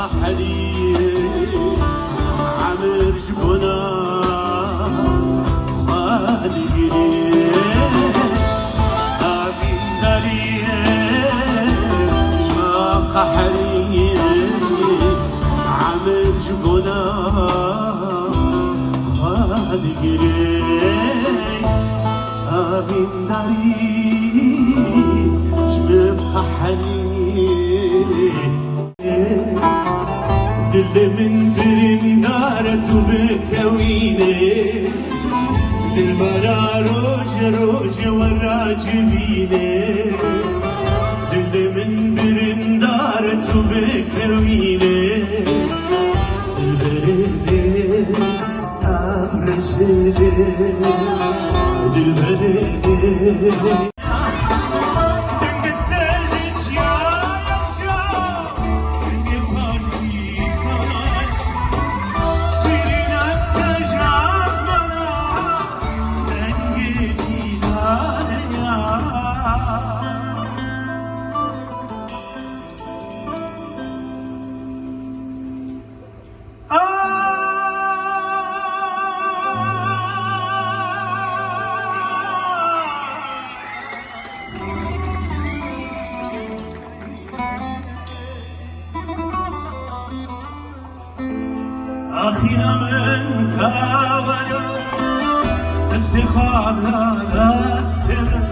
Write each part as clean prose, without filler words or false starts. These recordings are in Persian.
قحلي عمر جبنا خالقني أبين داري جما قحلي عمر جبنا خالقني أبين داري جما قحلي دل من برندارة بكوينه دل مرا روج وراجبينه دل من برندارة بكوينه دل برده أبرسده دل برده أخينا من كابر استخابنا لاستمر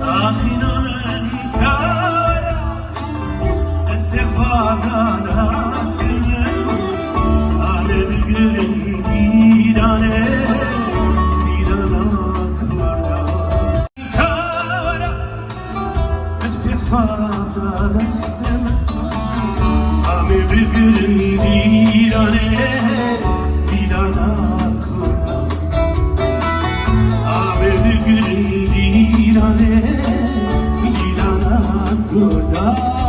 أخينا من كابر استخابنا لاستمر أنا بقرن فيدانه كابر استخابنا لاستمر أنا بقرن Kurda